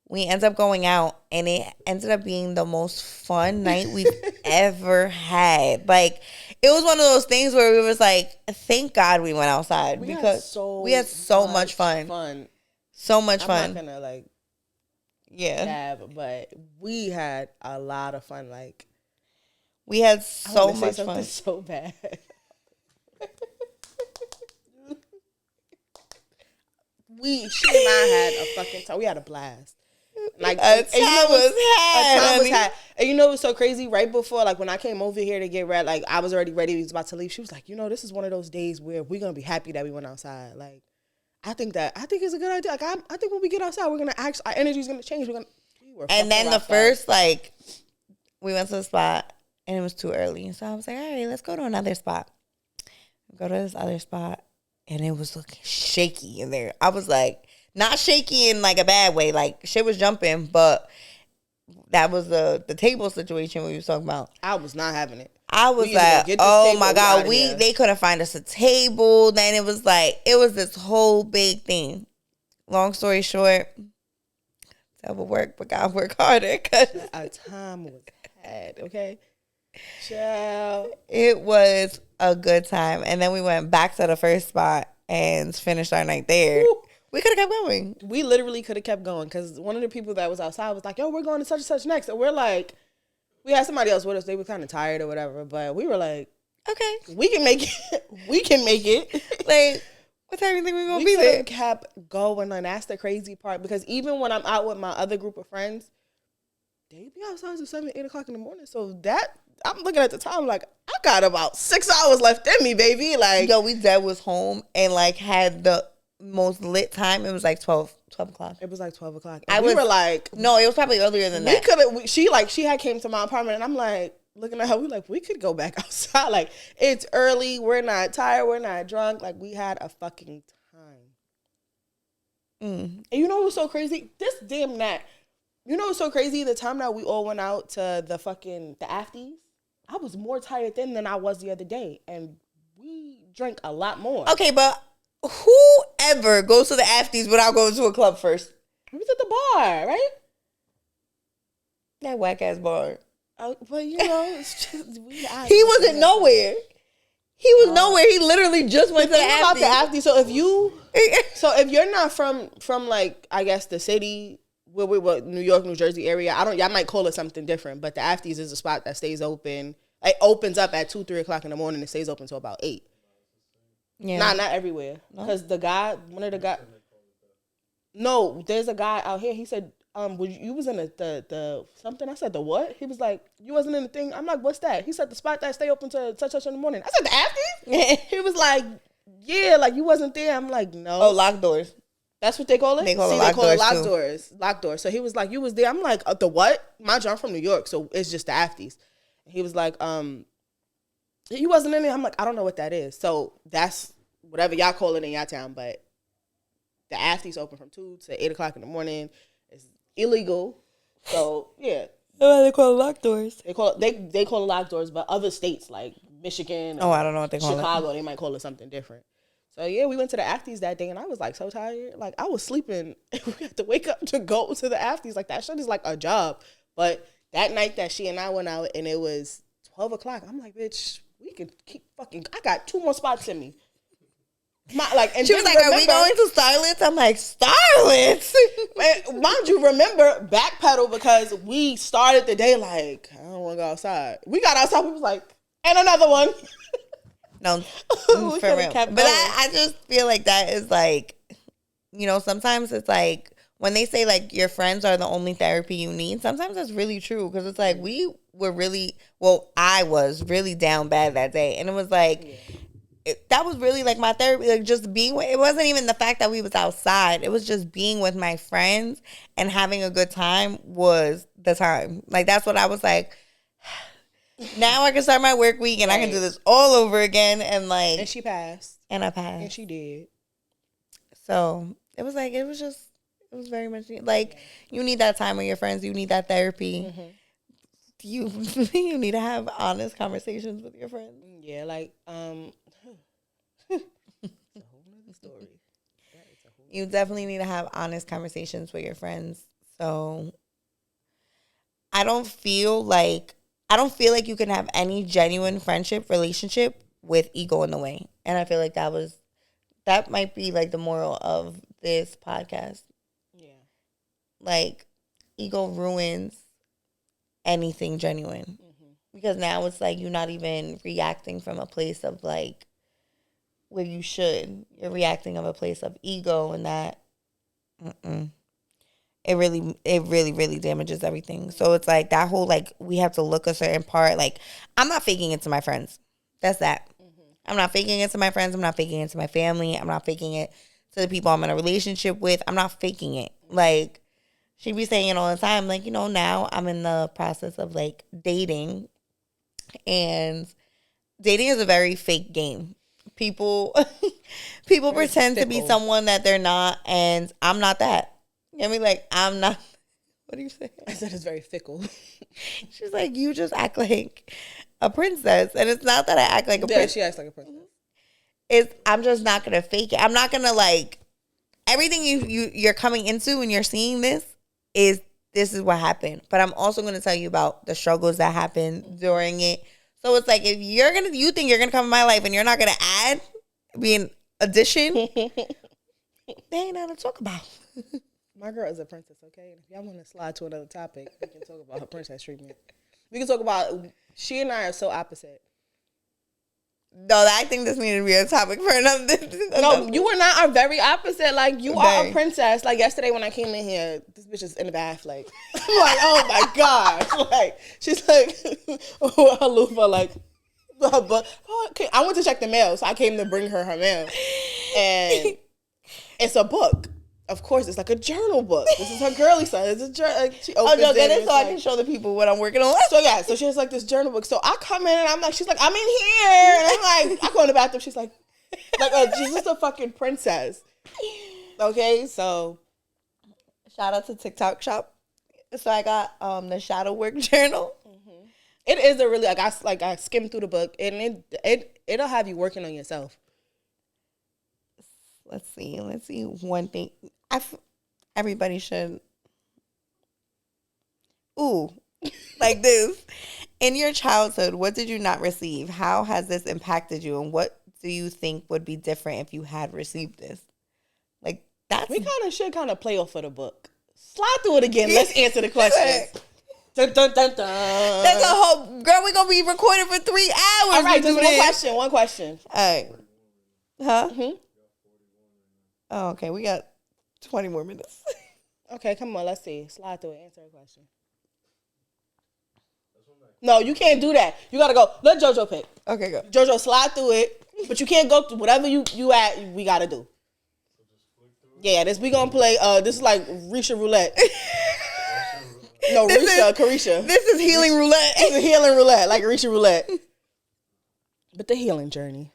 we ended up going out, and it ended up being the most fun night we've ever had. Like, it was one of those things where we was like, thank God we went outside. Because we had so much fun. So much fun. I'm not going to, like, yeah, but we had a lot of fun. Like, we had so much fun. So bad. She and I had a fucking time. We had a blast. Like, a time was had. And you know what's so crazy? Right before, like, when I came over here to get ready, like, I was already ready. We was about to leave. She was like, you know, this is one of those days where we're gonna be happy that we went outside. Like, I think it's a good idea. Like, I think when we get outside, we're gonna our energy's gonna change. And then the first, like, we went to the spot. And it was too early. So I was like, all right, let's go to another spot. Go to this other spot. And it was looking shaky in there. I was like, not shaky in like a bad way. Like, shit was jumping. But that was the table situation we were talking about. I was not having it. I was like, oh my God, they couldn't find us a table. Then it was this whole big thing. Long story short, devil work, but God work harder. Cause our time was had, okay? Child. It was a good time. And then we went back to the first spot and finished our night there. Ooh. We could have kept going. We literally could have kept going because one of the people that was outside was like, yo, we're going to such and such next. And we're like, we had somebody else with us. They were kind of tired or whatever. But we were like, okay, we can make it. We can make it. Like, what time do you think we're going to be there? We could have kept going. And that's the crazy part. Because even when I'm out with my other group of friends, they be outside till 7, 8 o'clock in the morning. So that, I'm looking at the time like, I got about 6 hours left in me, baby. Like, yo, we dad was home and like had the most lit time. It was like 12 o'clock. It was like 12 o'clock. And we were like, no, it was probably earlier than that. She had came to my apartment and I'm like, looking at her, we could go back outside. Like, it's early. We're not tired. We're not drunk. Like, we had a fucking time. And you know what's so crazy? This damn night. You know what's so crazy? The time that we all went out to the afties, I was more tired then than I was the other day. And we drank a lot more. Okay, but whoever goes to the afties without going to a club first? We was at the bar, right? That whack-ass bar. But, you know, it's just... he wasn't nowhere. He was nowhere. He literally just went to the afties. About the afties, so if you're not from like, I guess, the city... What New York, New Jersey area. Y'all might call it something different, but the afties is a spot that stays open. It opens up at 2, 3 o'clock in the morning and stays open until about 8. Yeah. Not everywhere. Because one of the guys. No, there's a guy out here. He said, you was in the something. I said, the what? He was like, you wasn't in the thing. I'm like, what's that? He said, the spot that stay open to such in the morning. I said, the afties? He was like, yeah, like you wasn't there. I'm like, no. Oh, locked doors. That's what they call it? They call it locked doors. Locked doors. So he was like, you was there. I'm like, the what? Mind you, I'm from New York, so it's just the afties. He was like, you wasn't in there. I'm like, I don't know what that is. So that's whatever y'all call it in y'all town, but the afties open from 2 to 8 o'clock in the morning. It's illegal. So, yeah. They call it locked doors. They call it locked doors, but other states like Michigan I don't know what they call Chicago, they might call it something different. So, yeah, we went to the afties that day, and I was, like, so tired. Like, I was sleeping. We had to wake up to go to the afties. Like, that shit is, like, a job. But that night that she and I went out, and it was 12 o'clock, I'm like, bitch, we could keep fucking... I got 2 more spots in me. And she was like, "Are we going to Starlets?" I'm like, "Starlets." Mind you, remember backpedal because we started the day like I don't want to go outside. We got outside. We was like, and another one. No, for real. But I just feel like that is like, sometimes it's like when they say like your friends are the only therapy you need. Sometimes that's really true because it's like we were I was really down bad that day, and it was like. That was really like my therapy, like just being with, it wasn't even the fact that we was outside, it was just being with my friends and having a good time was the time. Like that's what I was like, now I can start my work week and I can do this all over again. And like, and she passed, and I passed, and she did. So it was like, it was very much like you need that time with your friends, you need that therapy. You need to have honest conversations with your friends. Yeah, like it's a whole nother story. You definitely need to have honest conversations with your friends. So I don't feel like you can have any genuine friendship relationship with ego in the way. And I feel like that might be like the moral of this podcast. Yeah. Like ego ruins anything genuine. Because now it's like you're not even reacting from a place of like where you should. You're reacting of a place of ego, and that it really damages everything. So it's like that whole like we have to look a certain part. Like I'm not faking it to my friends. That's that. I'm not faking it to my friends. I'm not faking it to my family. I'm not faking it to the people I'm in a relationship with. I'm not faking it. Like she be saying it all the time. Like, now I'm in the process of like dating, and dating is a very fake game. People pretend to be someone that they're not, and I'm not that. I mean, like, I'm not. What do you say? I said it's very fickle. She's like, you just act like a princess, and it's not that I act like a princess. Yeah, she acts like a princess. I'm just not gonna fake it. I'm not gonna like everything you're coming into when you're seeing this is what happened. But I'm also gonna tell you about the struggles that happened during it. So it's like if you think you're gonna come in my life and you're not gonna be an addition, they ain't nothing to talk about. My girl is a princess, okay? If y'all want to slide to another topic, we can talk about her princess treatment. We can talk about she and I are so opposite. No, I think this needs to be a topic for another. No, you and I are very opposite. Like you are a princess. Like yesterday when I came in here, this bitch is in the bath. Like I'm like, oh my gosh. Like she's like, her loofah. Like, okay. I went to check the mail, so I came to bring her mail, and it's a book. Of course, it's like a journal book. This is her girly side. It's a journal. Like, she opens get it so I can show the people what I'm working on. So she has like this journal book. So I come in and I'm like, she's like, I'm in here, and I'm like, I go in the bathroom. She's like she's just a fucking princess. Okay, so shout out to TikTok Shop. So I got the shadow work journal. It is a really I skimmed through the book and it'll have you working on yourself. Let's see one thing. Everybody should. Ooh, like this. In your childhood, what did you not receive? How has this impacted you? And what do you think would be different if you had received this? Like that's. We should play off of the book. Slide through it again. Let's answer the question. Dun, dun, dun, dun. That's a whole girl. We're gonna be recording for 3 hours. All right, just one question. All right. Huh? Mm-hmm. Oh, okay. We got 20 more minutes. Okay, come on. Let's see. Slide through it. Answer the question. No, you can't do that. You gotta go. Let JoJo pick. Okay, go. JoJo, slide through it, but you can't go through whatever you at. We gotta do. Yeah, we gonna play. This is like Risha Roulette. No, Carisha. This is healing roulette. This is healing roulette, like Risha Roulette. But the healing journey.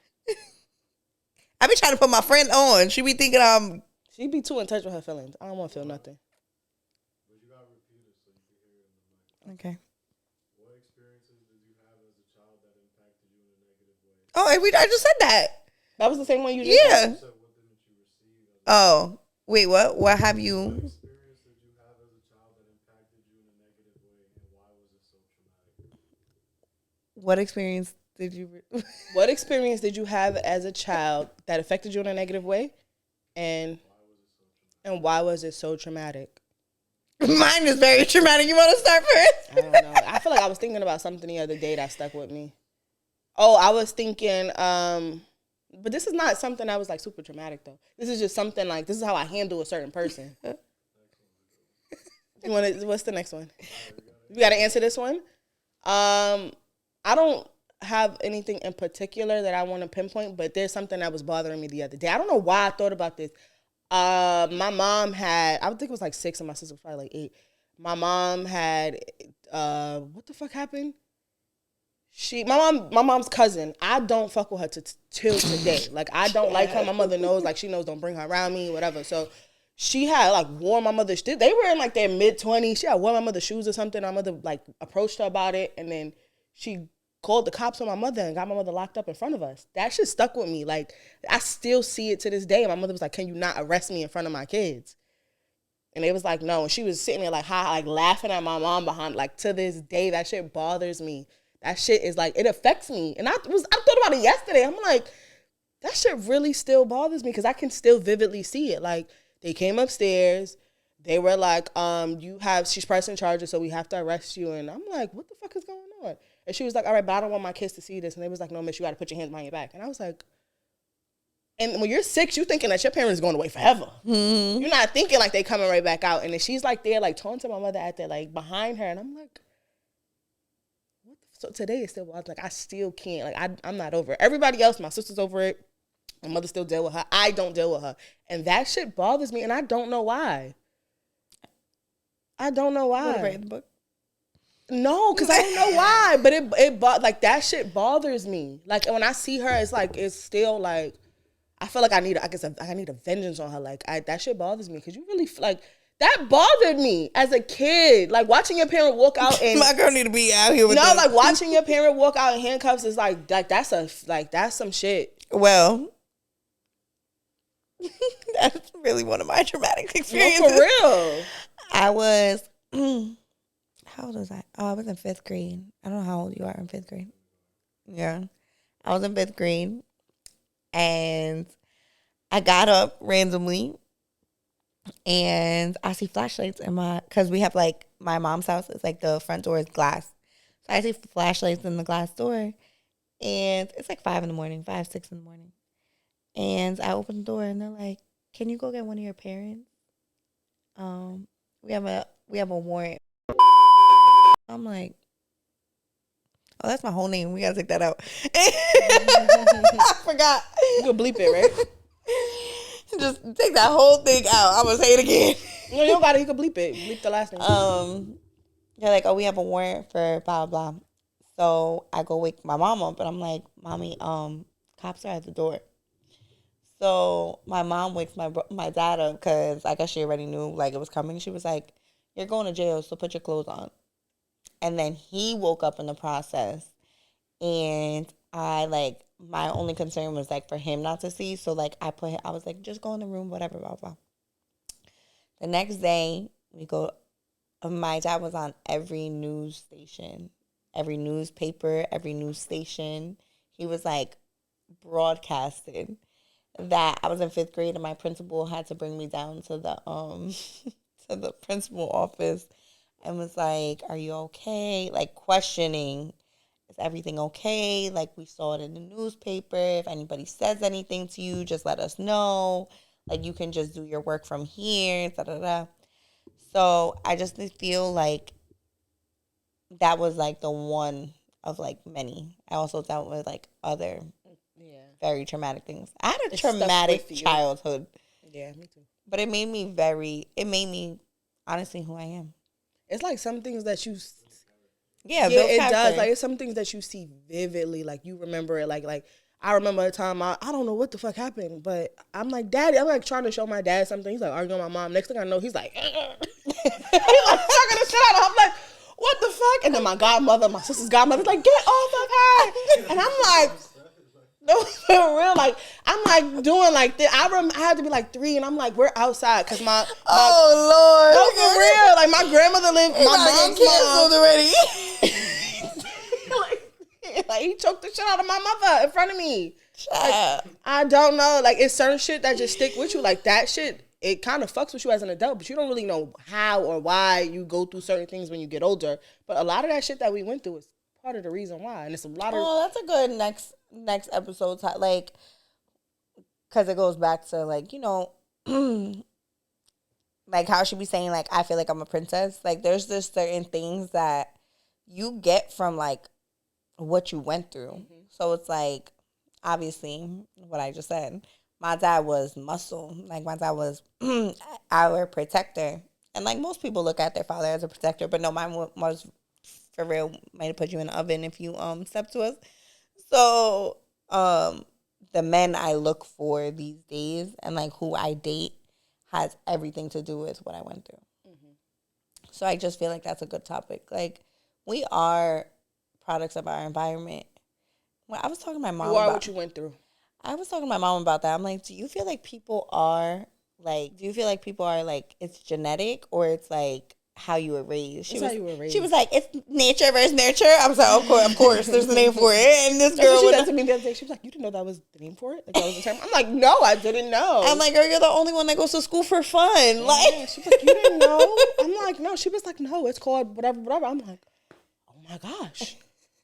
I be trying to put my friend on. She be thinking She be too in touch with her feelings. I don't want to feel nothing. But you gotta repeat it so you can hear it in the mic. Okay. What experiences did you have as a child that impacted you in a negative way? Oh, I just said that. That was the same one you just said? Said, what didn't you receive? Oh, wait, what? What have you? What experience did you have as a child that impacted you in a negative way, and why was it so traumatic? What experience did you? What experience did you have as a child that affected you in a negative way, and why was it so traumatic? Mine is very traumatic. You want to start first? I don't know. I feel like I was thinking about something the other day that stuck with me. Oh, I was thinking, but this is not something that was like super traumatic though. This is just something like, this is how I handle a certain person. You want to? What's the next one? We got to answer this one. I don't have anything in particular that I want to pinpoint, but there's something that was bothering me the other day. I don't know why I thought about this. My mom had, I think it was like 6 and my sister was probably like 8. My mom had, what the fuck happened? My mom's cousin. I don't fuck with her till today. Like, I don't like her. My mother knows, like, she knows don't bring her around me, whatever. So she had, like, worn my mother's, they were in, like, their mid-20s. She had worn my mother's shoes or something. My mother, like, approached her about it, and then she called the cops on my mother and got my mother locked up in front of us. That shit stuck with me. Like, I still see it to this day. And my mother was like, can you not arrest me in front of my kids? And they was like, no. And she was sitting there, like, like, laughing at my mom behind. Like, to this day, that shit bothers me. That shit is, like, it affects me. And I thought about it yesterday. I'm like, that shit really still bothers me because I can still vividly see it. Like, they came upstairs. They were like, she's pressing charges, so we have to arrest you. And I'm like, what the fuck is going on? And she was like, all right, but I don't want my kids to see this. And they was like, no, miss, you got to put your hands behind your back. And I was like, and when you're 6, you thinking that your parents going away forever. Mm-hmm. You're not thinking like they coming right back out. And then she's like there, like taunting my mother at there, like behind her. And I'm like, what the so today it's still, like, I still can't, like, I'm not over it. Everybody else, my sister's over it. My mother still deal with her. I don't deal with her. And that shit bothers me. And I don't know why. What about the book? No, because I don't know why, but it like, that shit bothers me. Like, when I see her, it's like, it's still like, I feel like I need a vengeance on her. Like, that shit bothers me because you really, like, that bothered me as a kid. Like, watching your parent walk out and my girl need to be out here with no, like, watching your parent walk out in handcuffs is like that's some shit. Well, that's really one of my traumatic experiences. No, for real. I was. How old was I? Oh, I was in 5th grade. I don't know how old you are in 5th grade. Yeah. I was in 5th grade. And I got up randomly. And I see flashlights in because we have, like, my mom's house. It's like the front door is glass. So I see flashlights in the glass door. And it's like 5 in the morning, 5, 6 in the morning. And I open the door and they're like, can you go get one of your parents? We have a warrant. I'm like, oh, that's my whole name. We gotta take that out. I forgot. You can bleep it, right? Just take that whole thing out. I'm gonna say it again. No, you don't got it. You can bleep it. Bleep the last name. They're like, oh, we have a warrant for blah blah. So I go wake my mom up, and I'm like, mommy, cops are at the door. So my mom wakes my dad up because I guess she already knew, like, it was coming. She was like, you're going to jail, so put your clothes on. And then he woke up in the process. And I, like, my only concern was, like, for him not to see. So, like, I was like, just go in the room, whatever, blah, blah. The next day, my dad was on every news station, every newspaper, every news station. He was, like, broadcasted that I was in 5th grade and my principal had to bring me down to the to the principal office and was like, are you okay? Like, questioning, is everything okay? Like, we saw it in the newspaper. If anybody says anything to you, just let us know. Like, you can just do your work from here, da-da-da. So I just feel like that was, like, the one of, like, many. I also dealt with, like, other very traumatic things. I had a traumatic childhood. Yeah, me too. But it made me honestly who I am. It's like some things that you... Yeah, it does. Like, it's some things that you see vividly. Like, you remember it. Like I remember a time, I don't know what the fuck happened, but I'm like, Daddy, I'm like trying to show my dad something. He's like arguing with my mom. Next thing I know, he's like, he's like chucking the shit out of her. I'm like, what the fuck? And then my sister's godmother's like, get off of her. And I'm like, no, for real. Like, I'm like doing like this. I had to be like 3, and I'm like, we're outside because my oh Lord, no, for real. Like, my grandmother lived. My mom's canceled already. Like, he choked the shit out of my mother in front of me. Like, I don't know. Like, it's certain shit that just stick with you. Like, that shit, it kind of fucks with you as an adult, but you don't really know how or why you go through certain things when you get older. But a lot of that shit that we went through is part of the reason why. And it's a lot of... Oh, that's a good next episode. Like, because it goes back to, like, you know, like how she be saying, like, I feel like I'm a princess. Like, there's just certain things that you get from, like, what you went through. Mm-hmm. So it's like, obviously, what I just said. My dad was muscle. Like, my dad was our protector. And, like, most people look at their father as a protector. But no, mine was, for real, might have put you in the oven if you step to us. So, the men I look for these days and, like, who I date has everything to do with what I went through. Mm-hmm. So I just feel like that's a good topic. Like, we are products of our environment. Well, I was talking to my mom about what you went through. I was talking to my mom about that. I'm like, do you feel like people are like, it's genetic or it's like how you were raised? How you were raised. She was like, it's nature versus nurture. I was like, of course, there's a name for it. And this girl she said to me the other day, she was like, you didn't know that was the name for it? Like, that was the term? I'm like, no, I didn't know. I'm like, girl, you're the only one that goes to school for fun. Yeah, like, she was like, you didn't know? I'm like, no. She was like, no, it's called whatever. I'm like, oh my gosh.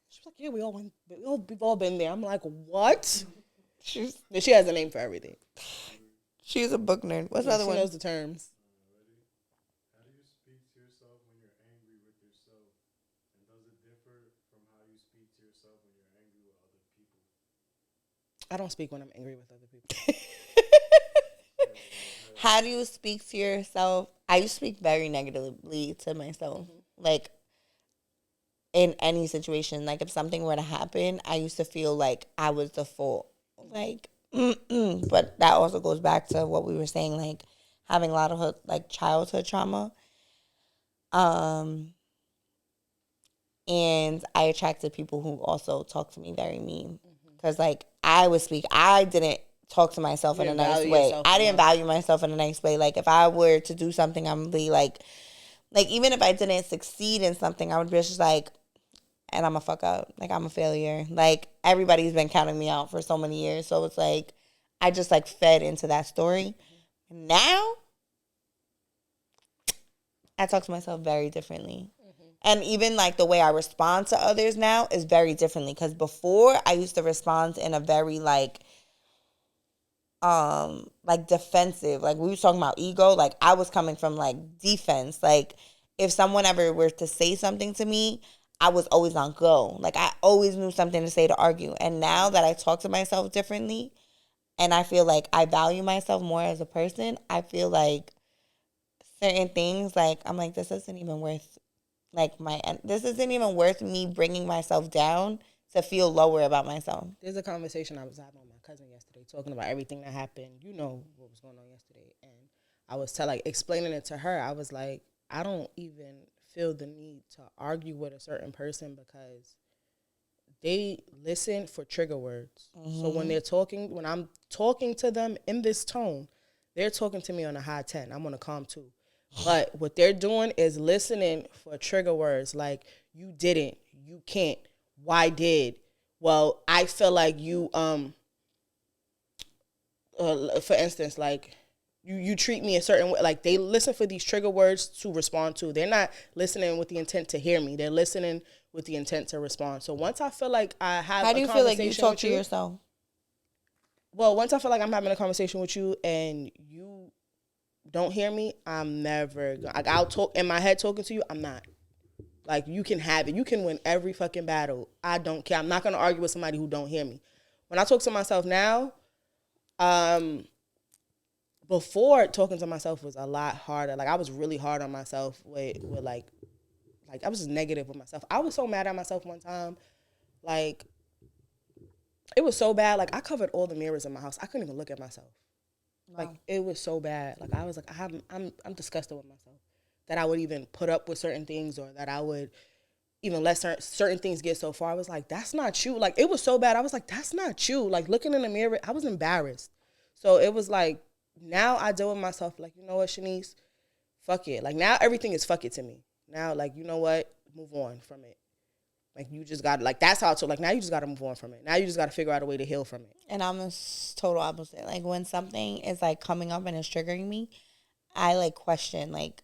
She was like, yeah, we've all been there. I'm like, what? She has a name for everything. She's a book nerd. What's the other one? She knows the terms. How do you speak to yourself when you're angry with yourself? And does it differ from how you speak to yourself when you're angry with other people? I don't speak when I'm angry with other people. How do you speak to yourself? I used to speak very negatively to myself. Mm-hmm. Like, in any situation. Like, if something were to happen, I used to feel like I was the fault. Like, but that also goes back to what we were saying, like having a lot of like childhood trauma. And I attracted people who also talk to me very mean because like I didn't talk to myself in a nice way. I didn't value myself in a nice way. Like if I were to do something, I'm gonna be like even if I didn't succeed in something, I would be just like, and I'm a fuck up. Like, I'm a failure. Like, everybody's been counting me out for so many years. So it's like, I just, like, fed into that story. Mm-hmm. Now, I talk to myself very differently. Mm-hmm. And even, like, the way I respond to others now is very differently. Because before, I used to respond in a very, like, defensive. Like, we were talking about ego. Like, I was coming from, like, defense. Like, if someone ever were to say something to me, I was always on go. Like, I always knew something to say to argue. And now that I talk to myself differently and I feel like I value myself more as a person, I feel like certain things, like, I'm like, this isn't even worth, this isn't even worth me bringing myself down to feel lower about myself. There's a conversation I was having with my cousin yesterday talking about everything that happened. You know what was going on yesterday. And I was explaining it to her. I was like, I don't even feel the need to argue with a certain person because they listen for trigger words. Mm-hmm. So when I'm talking to them in this tone, they're talking to me on a high 10. I'm on a calm 2. But what they're doing is listening for trigger words like, you didn't, you can't, why did? Well, I feel like you, for instance, like, you treat me a certain way. Like, they listen for these trigger words to respond to. They're not listening with the intent to hear me. They're listening with the intent to respond. So once I feel like I have How do you feel like you talk to yourself? Well, once I feel like I'm having a conversation with you and you don't hear me, I'm never going to. Like, I'll talk in my head talking to you. I'm not. Like, you can have it. You can win every fucking battle. I don't care. I'm not going to argue with somebody who don't hear me. When I talk to myself now, before, talking to myself was a lot harder. Like, I was really hard on myself with like I was just negative with myself. I was so mad at myself one time. Like, it was so bad. Like, I covered all the mirrors in my house. I couldn't even look at myself. Wow. Like, it was so bad. Like, I was like, I'm disgusted with myself. That I would even put up with certain things or that I would even let certain things get so far. I was like, that's not you. Like, it was so bad. I was like, that's not you. Like, looking in the mirror, I was embarrassed. So it was like, now I deal with myself like, you know what, Shanice? Fuck it. Like, now everything is fuck it to me. Now, like, you know what? Move on from it. Like, you just got to, like, that's how it's, so, like, now you just got to move on from it. Now you just got to figure out a way to heal from it. And I'm a total opposite. Like, when something is, like, coming up and it's triggering me, I, like, question, like,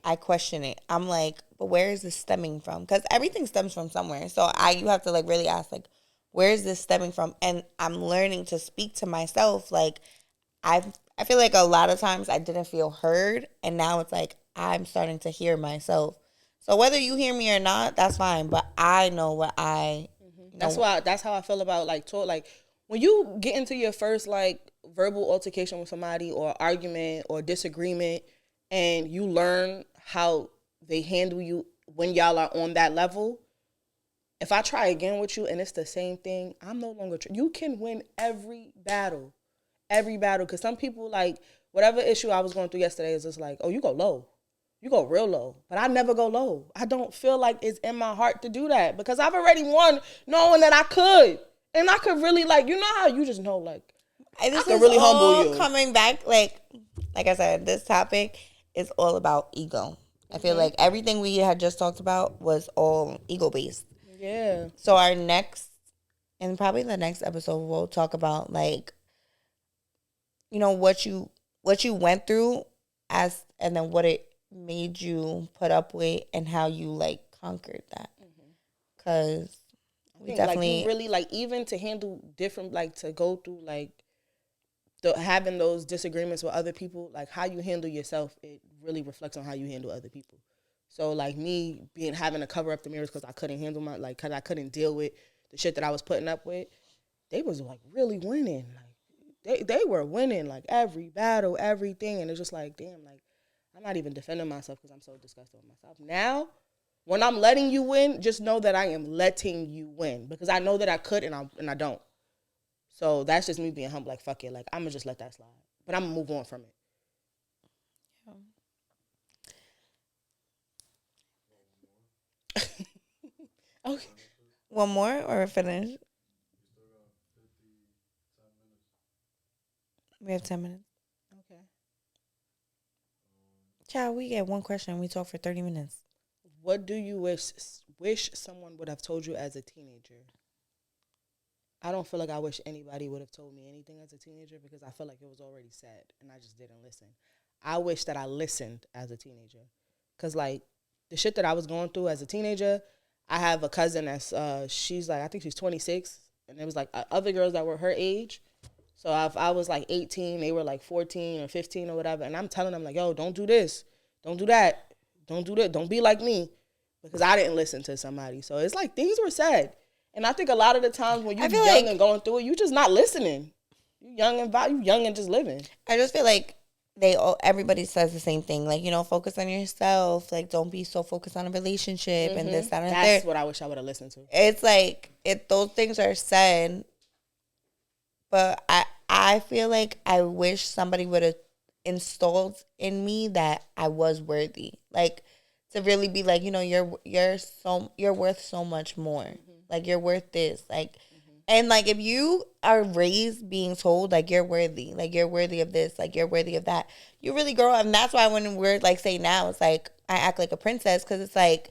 I question it. I'm like, but where is this stemming from? Because everything stems from somewhere. So you have to, like, really ask, like, where is this stemming from? And I'm learning to speak to myself. Like, I feel like a lot of times I didn't feel heard, and now it's like I'm starting to hear myself. So whether you hear me or not, that's fine. But I know what I. Know. That's how I feel about, like, like, when you get into your first, like, verbal altercation with somebody, or argument or disagreement, and you learn how they handle you when y'all are on that level. If I try again with you and it's the same thing, I'm no longer. You can win every battle. Because some people, like, whatever issue I was going through yesterday is just like, oh, you go low. You go real low. But I never go low. I don't feel like it's in my heart to do that, because I've already won knowing that I could. And I could really, like, you know how you just know, like, I could really humble you. Coming back, like I said, this topic is all about ego. I feel like everything we had just talked about was all ego-based. Yeah. So our next, and probably the next episode, we'll talk about, like, you know, what you went through and then what it made you put up with, and how you, like, conquered that. Because we definitely, like, you really, like, even to handle different, like, to go through, like, having those disagreements with other people, like, how you handle yourself, it really reflects on how you handle other people. So, like, me having to cover up the mirrors because I couldn't handle because I couldn't deal with the shit that I was putting up with, they was, like, really winning. Like, they were winning, like, every battle, everything. And it's just like, damn, like, I'm not even defending myself because I'm so disgusted with myself. Now, when I'm letting you win, just know that I am letting you win, because I know that I could and I don't. So that's just me being humble. Like, fuck it. Like, I'm going to just let that slide. But I'm going to move on from it. Yeah. Okay. One more or finish? We have 10 minutes. Okay. Child, we get one question and we talk for 30 minutes. What do you wish someone would have told you as a teenager? I don't feel like I wish anybody would have told me anything as a teenager, because I feel like it was already said and I just didn't listen. I wish that I listened as a teenager, because, like, the shit that I was going through as a teenager, I have a cousin that's, she's like, I think she's 26, and there was, like, other girls that were her age. So if I was, like, 18, they were, like, 14 or 15 or whatever, and I'm telling them, like, yo, don't do this, don't do that, don't do that, don't be like me, because I didn't listen to somebody. So it's like things were said. And I think a lot of the times when you're young and going through it, you just not listening. You young and just living. I just feel like everybody says the same thing. Like, you know, focus on yourself. Like, don't be so focused on a relationship and this, that, and that. That's what I wish I would have listened to. It's like, those things are said, but I feel like I wish somebody would have installed in me that I was worthy. Like, to really be like, you know, you're worth so much more. Like, you're worth this. Like, and, like, if you are raised being told, like, you're worthy of this, like, you're worthy of that, you really grow up. And that's why when we're, like, say now, it's like, I act like a princess, because it's like,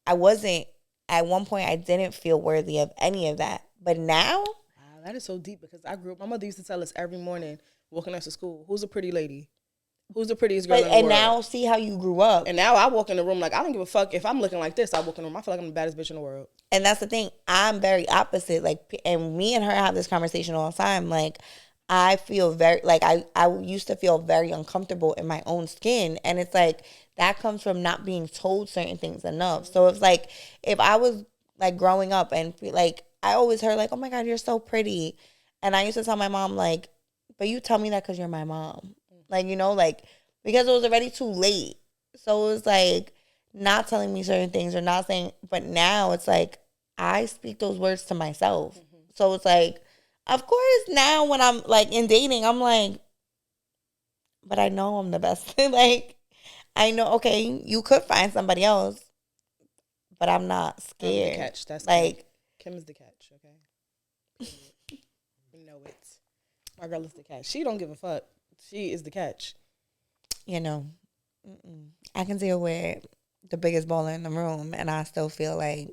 at one point, I didn't feel worthy of any of that. But now. Wow, that is so deep, because I grew up, my mother used to tell us every morning, walking us to school, who's a pretty lady? Who's the prettiest girl in the world? And now see how you grew up. And now I walk in the room like, I don't give a fuck if I'm looking like this. I walk in the room, I feel like I'm the baddest bitch in the world. And that's the thing. I'm very opposite. Like, and me and her have this conversation all the time. Like, I feel very, like, I used to feel very uncomfortable in my own skin. And it's like, that comes from not being told certain things enough. So it's like, if I was, like, growing up and, like, I always heard, like, oh my God, you're so pretty. And I used to tell my mom, like, but you tell me that because you're my mom. Like, you know, like, because it was already too late. So it was like not telling me certain things or not saying, but now it's like I speak those words to myself. So it's like, of course, now when I'm, like, in dating, I'm like, but I know I'm the best. Like, I know, okay, you could find somebody else, but I'm not scared. I'm the catch. That's like Kim is the catch, okay? You know it. My girl is the catch. She don't give a fuck. She is the catch. You know, I can deal with the biggest baller in the room, and I still feel like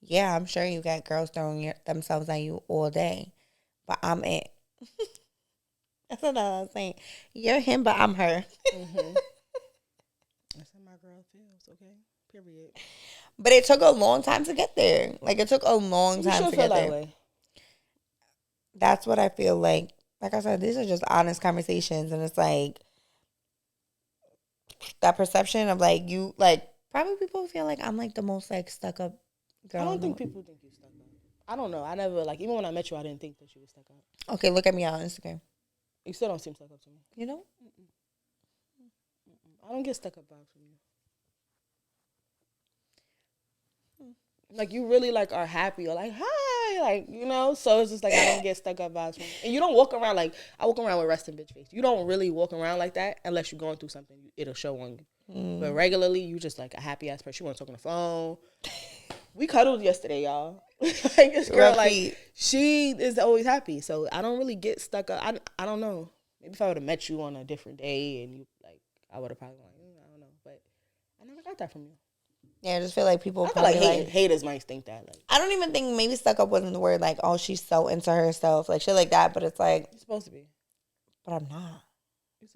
Yeah, I'm sure you got girls throwing themselves at you all day, but I'm it. That's what I was saying. You're him, but I'm her. Mm-hmm. That's how my girl feels. Okay. Period. But it took a long time to get there. Like, it took a long You time should to feel get that there. way. That's what I feel like. Like I said, these are just honest conversations, and it's like that perception of like you like probably people feel like I'm like the most like stuck up girl. I don't in the think people think you stuck up. I don't know. I never like even when I met you, I didn't think that you were stuck up. Okay, look at me on Instagram. You still don't seem stuck up to me. You know? I don't get stuck up vibes from you. Like you really like are happy or like hi, like you know. So it's just like I don't get stuck up vibes from you. And you don't walk around like I walk around with resting bitch face. You don't really walk around like that unless you're going through something. It'll show on you. But regularly, you just like a happy ass person. You want to talk on the phone. We cuddled yesterday, y'all. Like this girl, like she is always happy. So I don't really get stuck up. I don't know. Maybe if I would have met you on a different day and you like, I would have probably like, I don't know. But I never got that from you. Yeah, I just feel like people I feel probably like haters might think that. Like I don't even think maybe stuck up wasn't the word like, oh, she's so into herself, like shit like that. But it's like, you're supposed to be. but I'm not.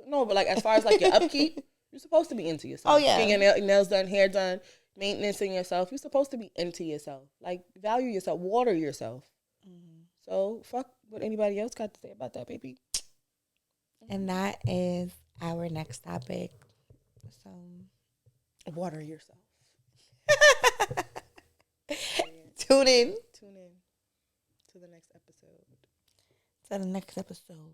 No, but like as far as like your upkeep, you're supposed to be into yourself. Oh yeah, getting your nails done, hair done, maintenance in yourself. You're supposed to be into yourself. Like value yourself, water yourself. So fuck what anybody else got to say about that, baby. and that is our next topic. So Water yourself. tune in to the next episode. to the next episode.